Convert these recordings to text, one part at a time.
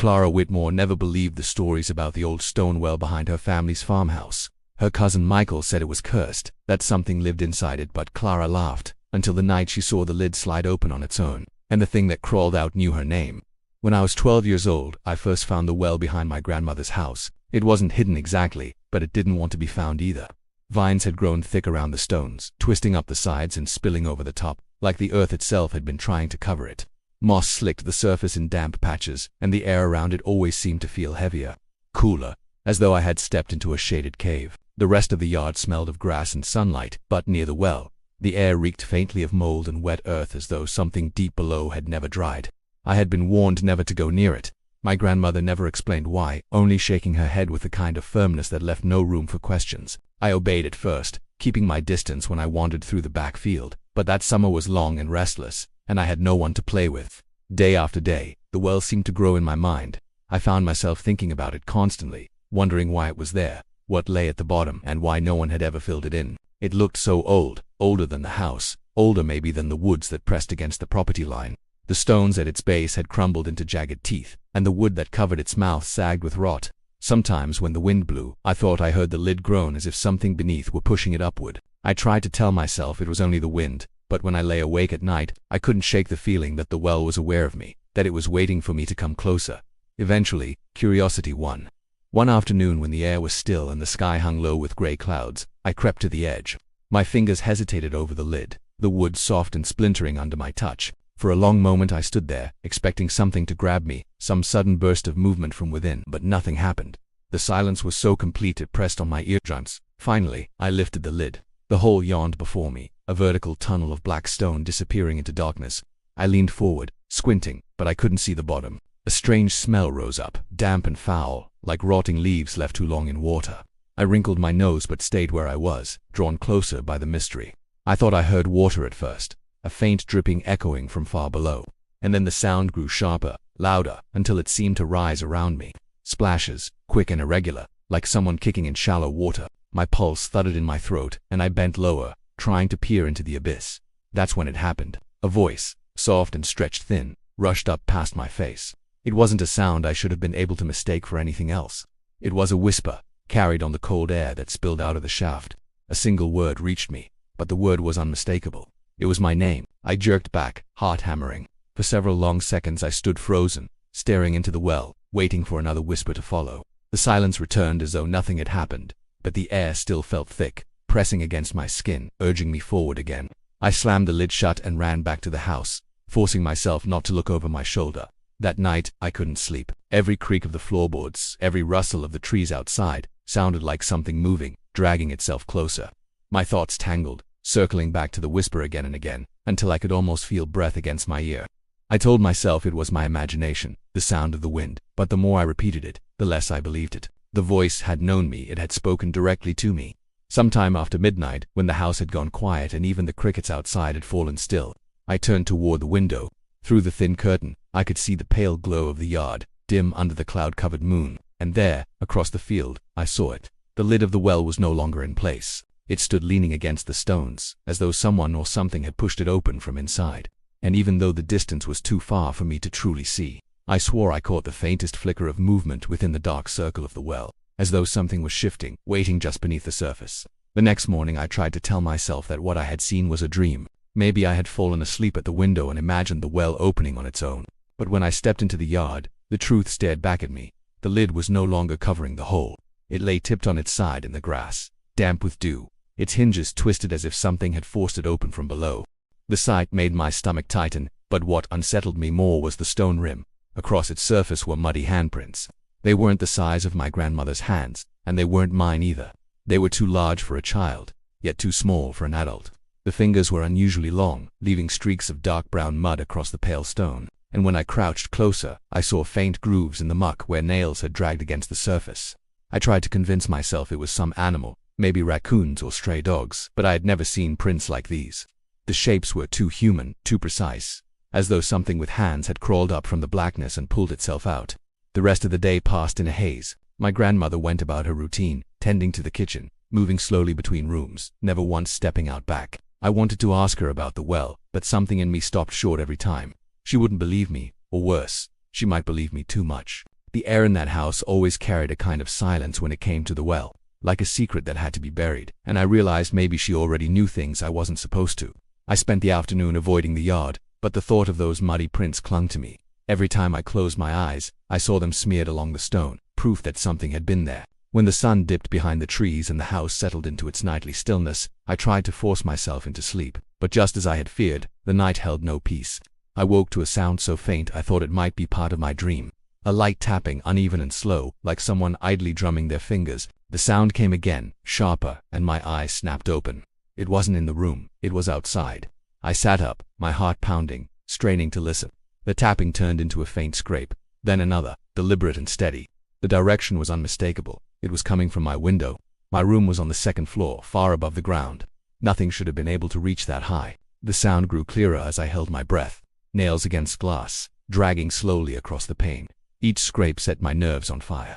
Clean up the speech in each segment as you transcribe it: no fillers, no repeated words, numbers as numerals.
Clara Whitmore never believed the stories about the old stone well behind her family's farmhouse. Her cousin Michael said it was cursed, that something lived inside it, but Clara laughed, until the night she saw the lid slide open on its own, and the thing that crawled out knew her name. When I was 12 years old, I first found the well behind my grandmother's house. It wasn't hidden exactly, but it didn't want to be found either. Vines had grown thick around the stones, twisting up the sides and spilling over the top, like the earth itself had been trying to cover it. Moss slicked the surface in damp patches, and the air around it always seemed to feel heavier, cooler, as though I had stepped into a shaded cave. The rest of the yard smelled of grass and sunlight, but near the well, the air reeked faintly of mold and wet earth, as though something deep below had never dried. I had been warned never to go near it. My grandmother never explained why, only shaking her head with a kind of firmness that left no room for questions. I obeyed at first, keeping my distance when I wandered through the back field, but that summer was long and restless, and I had no one to play with. Day after day, the well seemed to grow in my mind. I found myself thinking about it constantly, wondering why it was there, what lay at the bottom, and why no one had ever filled it in. It looked so old, older than the house, older maybe than the woods that pressed against the property line. The stones at its base had crumbled into jagged teeth, and the wood that covered its mouth sagged with rot. Sometimes when the wind blew, I thought I heard the lid groan as if something beneath were pushing it upward. I tried to tell myself it was only the wind, but when I lay awake at night, I couldn't shake the feeling that the well was aware of me, that it was waiting for me to come closer. Eventually, curiosity won. One afternoon when the air was still and the sky hung low with gray clouds, I crept to the edge. My fingers hesitated over the lid, the wood soft and splintering under my touch. For a long moment I stood there, expecting something to grab me, some sudden burst of movement from within, but nothing happened. The silence was so complete it pressed on my eardrums. Finally, I lifted the lid. The hole yawned before me, a vertical tunnel of black stone disappearing into darkness. I leaned forward, squinting, but I couldn't see the bottom. A strange smell rose up, damp and foul, like rotting leaves left too long in water. I wrinkled my nose but stayed where I was, drawn closer by the mystery. I thought I heard water at first, a faint dripping echoing from far below, and then the sound grew sharper, louder, until it seemed to rise around me. Splashes, quick and irregular, like someone kicking in shallow water. My pulse thudded in my throat, and I bent lower, trying to peer into the abyss. That's when it happened. A voice, soft and stretched thin, rushed up past my face. It wasn't a sound I should have been able to mistake for anything else. It was a whisper, carried on the cold air that spilled out of the shaft. A single word reached me, but the word was unmistakable. It was my name. I jerked back, heart hammering. For several long seconds I stood frozen, staring into the well, waiting for another whisper to follow. The silence returned as though nothing had happened, but the air still felt thick, pressing against my skin, urging me forward again. I slammed the lid shut and ran back to the house, forcing myself not to look over my shoulder. That night, I couldn't sleep. Every creak of the floorboards, every rustle of the trees outside, sounded like something moving, dragging itself closer. My thoughts tangled, circling back to the whisper again and again, until I could almost feel breath against my ear. I told myself it was my imagination, the sound of the wind, but the more I repeated it, the less I believed it. The voice had known me, it had spoken directly to me. Sometime after midnight, when the house had gone quiet and even the crickets outside had fallen still, I turned toward the window. Through the thin curtain, I could see the pale glow of the yard, dim under the cloud-covered moon, and there, across the field, I saw it. The lid of the well was no longer in place. It stood leaning against the stones, as though someone or something had pushed it open from inside. And even though the distance was too far for me to truly see, I swore I caught the faintest flicker of movement within the dark circle of the well, as though something was shifting, waiting just beneath the surface. The next morning I tried to tell myself that what I had seen was a dream. Maybe I had fallen asleep at the window and imagined the well opening on its own. But when I stepped into the yard, the truth stared back at me. The lid was no longer covering the hole. It lay tipped on its side in the grass, damp with dew, its hinges twisted as if something had forced it open from below. The sight made my stomach tighten, but what unsettled me more was the stone rim. Across its surface were muddy handprints. They weren't the size of my grandmother's hands, and they weren't mine either. They were too large for a child, yet too small for an adult. The fingers were unusually long, leaving streaks of dark brown mud across the pale stone, and when I crouched closer, I saw faint grooves in the muck where nails had dragged against the surface. I tried to convince myself it was some animal, maybe raccoons or stray dogs, but I had never seen prints like these. The shapes were too human, too precise, as though something with hands had crawled up from the blackness and pulled itself out. The rest of the day passed in a haze. My grandmother went about her routine, tending to the kitchen, moving slowly between rooms, never once stepping out back. I wanted to ask her about the well, but something in me stopped short every time. She wouldn't believe me, or worse, she might believe me too much. The air in that house always carried a kind of silence when it came to the well, like a secret that had to be buried, and I realized maybe she already knew things I wasn't supposed to. I spent the afternoon avoiding the yard, but the thought of those muddy prints clung to me. Every time I closed my eyes, I saw them smeared along the stone, proof that something had been there. When the sun dipped behind the trees and the house settled into its nightly stillness, I tried to force myself into sleep, but just as I had feared, the night held no peace. I woke to a sound so faint I thought it might be part of my dream. A light tapping, uneven and slow, like someone idly drumming their fingers. The sound came again, sharper, and my eyes snapped open. It wasn't in the room, it was outside. I sat up, my heart pounding, straining to listen. The tapping turned into a faint scrape, then another, deliberate and steady. The direction was unmistakable. It was coming from my window. My room was on the second floor, far above the ground. Nothing should have been able to reach that high. The sound grew clearer as I held my breath. Nails against glass, dragging slowly across the pane. Each scrape set my nerves on fire.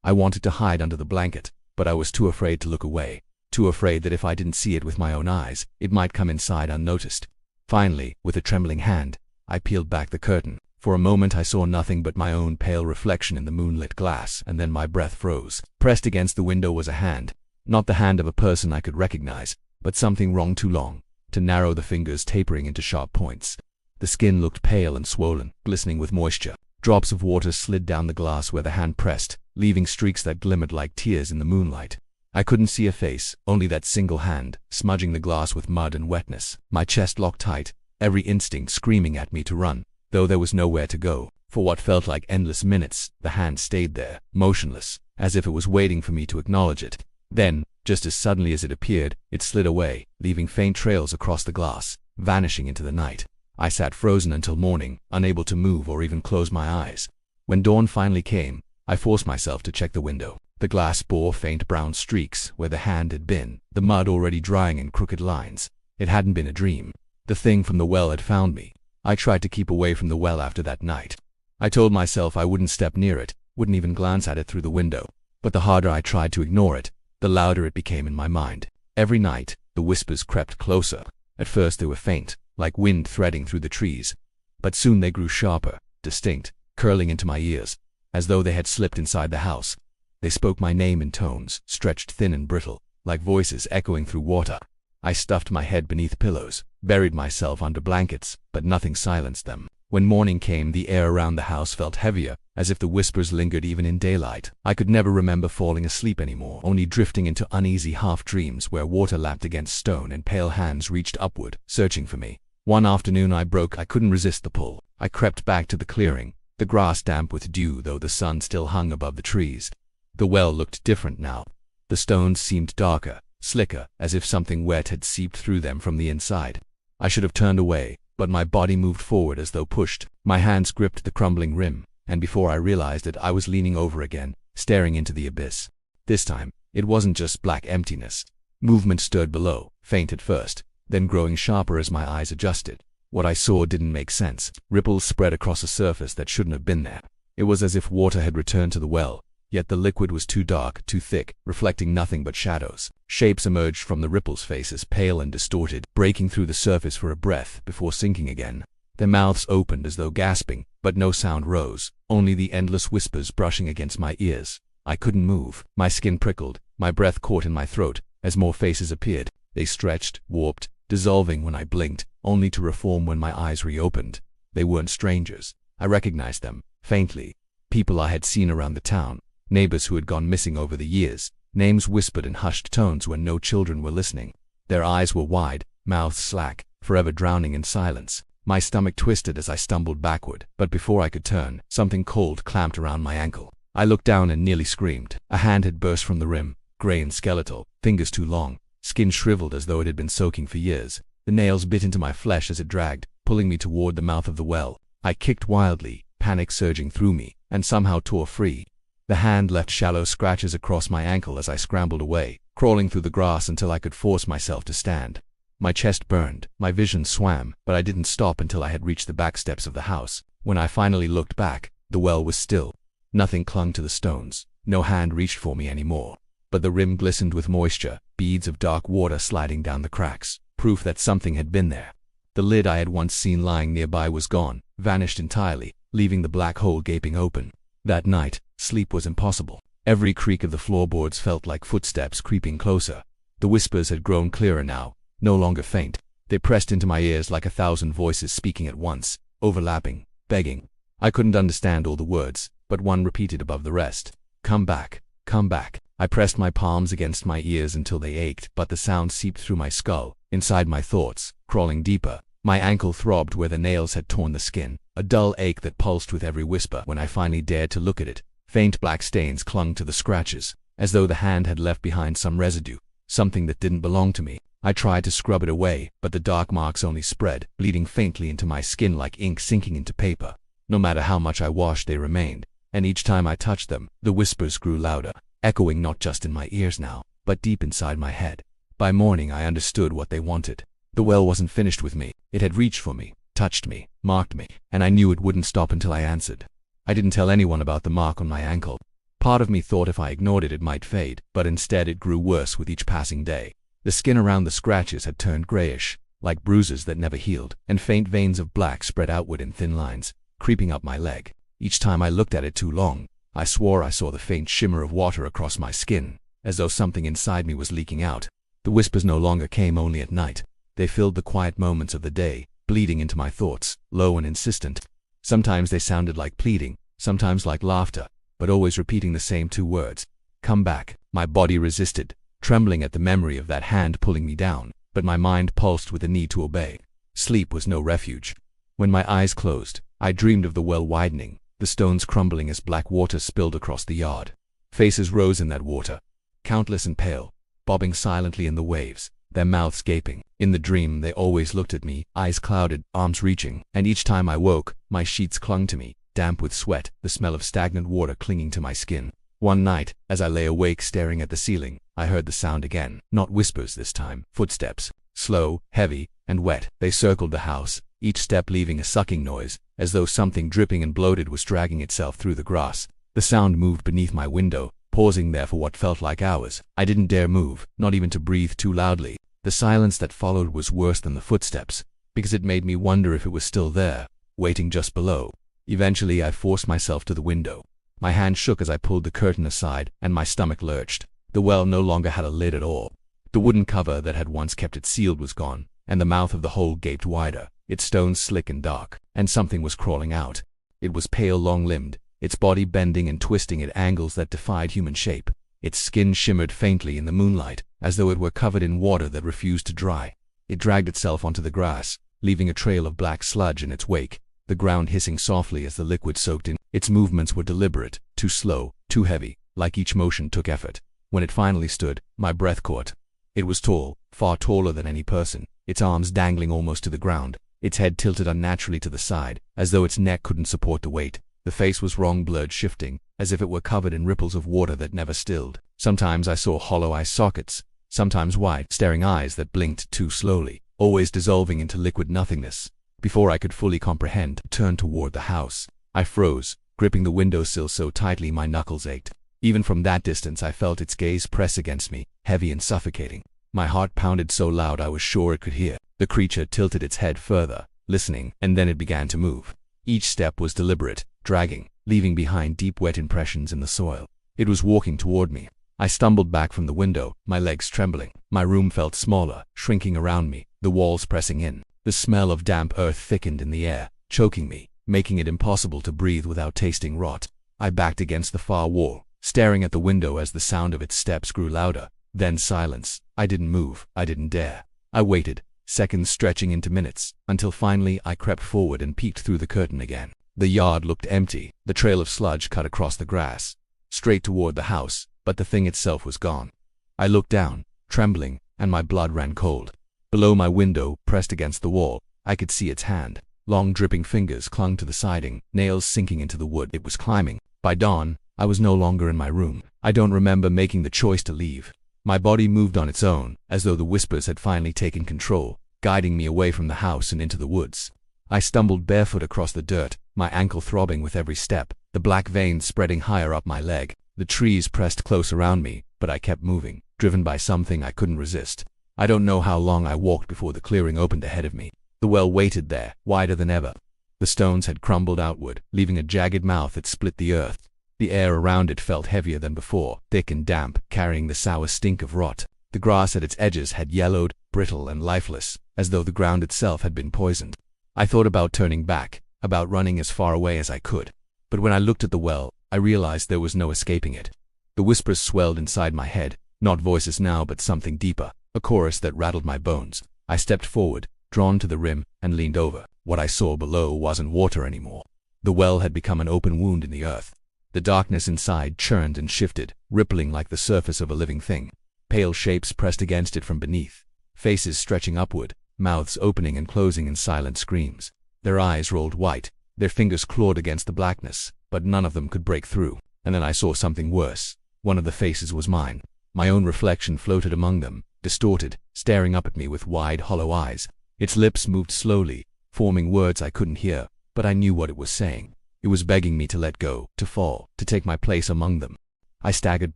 I wanted to hide under the blanket, but I was too afraid to look away, too afraid that if I didn't see it with my own eyes, it might come inside unnoticed. Finally, with a trembling hand, I peeled back the curtain. For a moment I saw nothing but my own pale reflection in the moonlit glass, and then my breath froze. Pressed against the window was a hand. Not the hand of a person I could recognize, but something wrong too long, to narrow the fingers tapering into sharp points. The skin looked pale and swollen, glistening with moisture. Drops of water slid down the glass where the hand pressed, leaving streaks that glimmered like tears in the moonlight. I couldn't see a face, only that single hand, smudging the glass with mud and wetness. My chest locked tight, every instinct screaming at me to run, though there was nowhere to go. For what felt like endless minutes, the hand stayed there, motionless, as if it was waiting for me to acknowledge it. Then, just as suddenly as it appeared, it slid away, leaving faint trails across the glass, vanishing into the night. I sat frozen until morning, unable to move or even close my eyes. When dawn finally came, I forced myself to check the window. The glass bore faint brown streaks where the hand had been, the mud already drying in crooked lines. It hadn't been a dream. The thing from the well had found me. I tried to keep away from the well after that night. I told myself I wouldn't step near it, wouldn't even glance at it through the window. But the harder I tried to ignore it, the louder it became in my mind. Every night, the whispers crept closer. At first they were faint, like wind threading through the trees. But soon they grew sharper, distinct, curling into my ears, as though they had slipped inside the house. They spoke my name in tones, stretched thin and brittle, like voices echoing through water. I stuffed my head beneath pillows, buried myself under blankets, but nothing silenced them. When morning came, the air around the house felt heavier, as if the whispers lingered even in daylight. I could never remember falling asleep anymore, only drifting into uneasy half-dreams where water lapped against stone and pale hands reached upward, searching for me. One afternoon I couldn't resist the pull. I crept back to the clearing, the grass damp with dew though the sun still hung above the trees. The well looked different now. The stones seemed darker, slicker, as if something wet had seeped through them from the inside. I should have turned away, but my body moved forward as though pushed. My hands gripped the crumbling rim, and before I realized it, I was leaning over again, staring into the abyss. This time, it wasn't just black emptiness. Movement stirred below, faint at first, then growing sharper as my eyes adjusted. What I saw didn't make sense. Ripples spread across a surface that shouldn't have been there. It was as if water had returned to the well, yet the liquid was too dark, too thick, reflecting nothing but shadows. Shapes emerged from the ripples, faces pale and distorted, breaking through the surface for a breath before sinking again. Their mouths opened as though gasping, but no sound rose, only the endless whispers brushing against my ears. I couldn't move. My skin prickled, my breath caught in my throat, as more faces appeared. They stretched, warped, dissolving when I blinked, only to reform when my eyes reopened. They weren't strangers. I recognized them, faintly. People I had seen around the town, neighbors who had gone missing over the years, names whispered in hushed tones when no children were listening. Their eyes were wide, mouths slack, forever drowning in silence. My stomach twisted as I stumbled backward, but before I could turn, something cold clamped around my ankle. I looked down and nearly screamed. A hand had burst from the rim, gray and skeletal, fingers too long, skin shriveled as though it had been soaking for years. The nails bit into my flesh as it dragged, pulling me toward the mouth of the well. I kicked wildly, panic surging through me, and somehow tore free. The hand left shallow scratches across my ankle as I scrambled away, crawling through the grass until I could force myself to stand. My chest burned, my vision swam, but I didn't stop until I had reached the back steps of the house. When I finally looked back, the well was still. Nothing clung to the stones. No hand reached for me anymore. But the rim glistened with moisture, beads of dark water sliding down the cracks, proof that something had been there. The lid I had once seen lying nearby was gone, vanished entirely, leaving the black hole gaping open. That night, sleep was impossible. Every creak of the floorboards felt like footsteps creeping closer. The whispers had grown clearer now, no longer faint. They pressed into my ears like 1,000 voices speaking at once, overlapping, begging. I couldn't understand all the words, but one repeated above the rest. Come back, come back. I pressed my palms against my ears until they ached, but the sound seeped through my skull, inside my thoughts, crawling deeper. My ankle throbbed where the nails had torn the skin, a dull ache that pulsed with every whisper. When I finally dared to look at it, faint black stains clung to the scratches, as though the hand had left behind some residue, something that didn't belong to me. I tried to scrub it away, but the dark marks only spread, bleeding faintly into my skin like ink sinking into paper. No matter how much I washed, they remained, and each time I touched them, the whispers grew louder, echoing not just in my ears now, but deep inside my head. By morning, I understood what they wanted. The well wasn't finished with me. It had reached for me, touched me, marked me, and I knew it wouldn't stop until I answered. I didn't tell anyone about the mark on my ankle. Part of me thought if I ignored it, it might fade, but instead it grew worse with each passing day. The skin around the scratches had turned grayish, like bruises that never healed, and faint veins of black spread outward in thin lines, creeping up my leg. Each time I looked at it too long, I swore I saw the faint shimmer of water across my skin, as though something inside me was leaking out. The whispers no longer came only at night. They filled the quiet moments of the day, bleeding into my thoughts, low and insistent. Sometimes they sounded like pleading, sometimes like laughter, but always repeating the same two words. Come back. My body resisted, trembling at the memory of that hand pulling me down, but my mind pulsed with the need to obey. Sleep was no refuge. When my eyes closed, I dreamed of the well widening, the stones crumbling as black water spilled across the yard. Faces rose in that water, countless and pale, bobbing silently in the waves, their mouths gaping. In the dream, they always looked at me, eyes clouded, arms reaching, and each time I woke, my sheets clung to me, damp with sweat, the smell of stagnant water clinging to my skin. One night, as I lay awake staring at the ceiling, I heard the sound again. Not whispers this time, footsteps, slow, heavy, and wet. They circled the house, each step leaving a sucking noise, as though something dripping and bloated was dragging itself through the grass. The sound moved beneath my window, pausing there for what felt like hours. I didn't dare move, not even to breathe too loudly. The silence that followed was worse than the footsteps, because it made me wonder if it was still there, waiting just below. Eventually, I forced myself to the window. My hand shook as I pulled the curtain aside, and my stomach lurched. The well no longer had a lid at all. The wooden cover that had once kept it sealed was gone, and the mouth of the hole gaped wider, its stones slick and dark, and something was crawling out. It was pale, long-limbed, its body bending and twisting at angles that defied human shape. Its skin shimmered faintly in the moonlight, as though it were covered in water that refused to dry. It dragged itself onto the grass, leaving a trail of black sludge in its wake, the ground hissing softly as the liquid soaked in. Its movements were deliberate, too slow, too heavy, like each motion took effort. When it finally stood, my breath caught. It was tall, far taller than any person, its arms dangling almost to the ground, its head tilted unnaturally to the side, as though its neck couldn't support the weight. The face was wrong, blurred, shifting, as if it were covered in ripples of water that never stilled. Sometimes I saw hollow eye sockets, sometimes wide, staring eyes that blinked too slowly, always dissolving into liquid nothingness. Before I could fully comprehend, I turned toward the house. I froze, gripping the windowsill so tightly my knuckles ached. Even from that distance, I felt its gaze press against me, heavy and suffocating. My heart pounded so loud I was sure it could hear. The creature tilted its head further, listening, and then it began to move. Each step was deliberate, dragging, leaving behind deep wet impressions in the soil. It was walking toward me. I stumbled back from the window, my legs trembling. My room felt smaller, shrinking around me, the walls pressing in. The smell of damp earth thickened in the air, choking me, making it impossible to breathe without tasting rot. I backed against the far wall, staring at the window as the sound of its steps grew louder. Then silence. I didn't move. I didn't dare. I waited, seconds stretching into minutes, until finally I crept forward and peeked through the curtain again. The yard looked empty. The trail of sludge cut across the grass, straight toward the house, but the thing itself was gone. I looked down, trembling, and my blood ran cold. Below my window, pressed against the wall, I could see its hand. Long dripping fingers clung to the siding, nails sinking into the wood. It was climbing. By dawn, I was no longer in my room. I don't remember making the choice to leave. My body moved on its own, as though the whispers had finally taken control, guiding me away from the house and into the woods. I stumbled barefoot across the dirt, my ankle throbbing with every step, the black veins spreading higher up my leg. The trees pressed close around me, but I kept moving, driven by something I couldn't resist. I don't know how long I walked before the clearing opened ahead of me. The well waited there, wider than ever. The stones had crumbled outward, leaving a jagged mouth that split the earth. The air around it felt heavier than before, thick and damp, carrying the sour stink of rot. The grass at its edges had yellowed, brittle and lifeless, as though the ground itself had been poisoned. I thought about turning back, about running as far away as I could. But when I looked at the well, I realized there was no escaping it. The whispers swelled inside my head, not voices now but something deeper, a chorus that rattled my bones. I stepped forward, drawn to the rim, and leaned over. What I saw below wasn't water anymore. The well had become an open wound in the earth. The darkness inside churned and shifted, rippling like the surface of a living thing. Pale shapes pressed against it from beneath, faces stretching upward, mouths opening and closing in silent screams. Their eyes rolled white, their fingers clawed against the blackness, but none of them could break through. And then I saw something worse. One of the faces was mine. My own reflection floated among them, distorted, staring up at me with wide, hollow eyes. Its lips moved slowly, forming words I couldn't hear, but I knew what it was saying. It was begging me to let go, to fall, to take my place among them. I staggered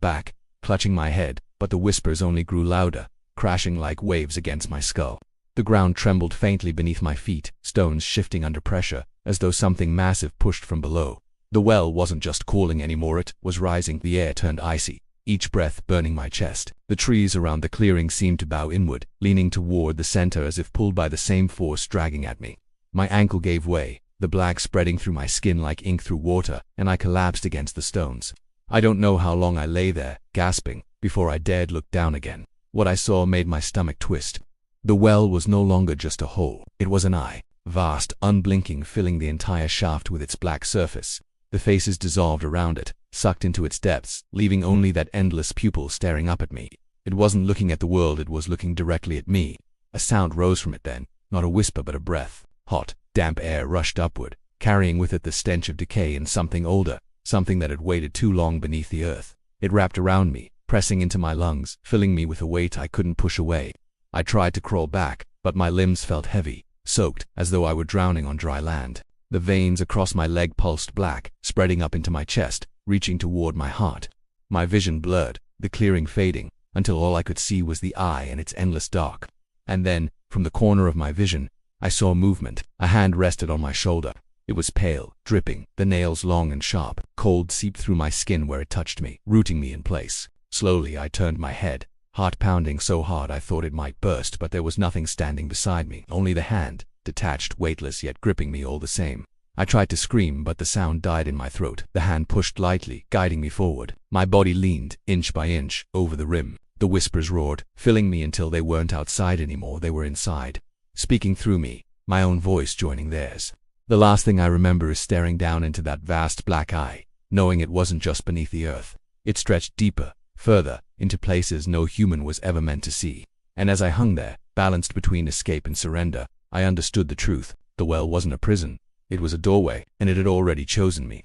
back, clutching my head, but the whispers only grew louder, crashing like waves against my skull. The ground trembled faintly beneath my feet, stones shifting under pressure, as though something massive pushed from below. The well wasn't just calling anymore, it was rising. The air turned icy, each breath burning my chest. The trees around the clearing seemed to bow inward, leaning toward the center as if pulled by the same force dragging at me. My ankle gave way, the black spreading through my skin like ink through water, and I collapsed against the stones. I don't know how long I lay there, gasping, before I dared look down again. What I saw made my stomach twist. The well was no longer just a hole. It was an eye, vast, unblinking, filling the entire shaft with its black surface. The faces dissolved around it, sucked into its depths, leaving only that endless pupil staring up at me. It wasn't looking at the world, it was looking directly at me. A sound rose from it then, not a whisper but a breath. Hot, damp air rushed upward, carrying with it the stench of decay and something older, something that had waited too long beneath the earth. It wrapped around me, pressing into my lungs, filling me with a weight I couldn't push away. I tried to crawl back, but my limbs felt heavy, soaked, as though I were drowning on dry land. The veins across my leg pulsed black, spreading up into my chest, reaching toward my heart. My vision blurred, the clearing fading, until all I could see was the eye and its endless dark. And then, from the corner of my vision, I saw movement. A hand rested on my shoulder. It was pale, dripping, the nails long and sharp. Cold seeped through my skin where it touched me, rooting me in place. Slowly I turned my head, heart pounding so hard I thought it might burst, but there was nothing standing beside me, only the hand, detached, weightless, yet gripping me all the same. I tried to scream, but the sound died in my throat. The hand pushed lightly, guiding me forward. My body leaned, inch by inch, over the rim. The whispers roared, filling me until they weren't outside anymore, they were inside, speaking through me, my own voice joining theirs. The last thing I remember is staring down into that vast black eye, knowing it wasn't just beneath the earth. It stretched deeper, further, into places no human was ever meant to see. And as I hung there, balanced between escape and surrender, I understood the truth. The well wasn't a prison. It was a doorway, and it had already chosen me.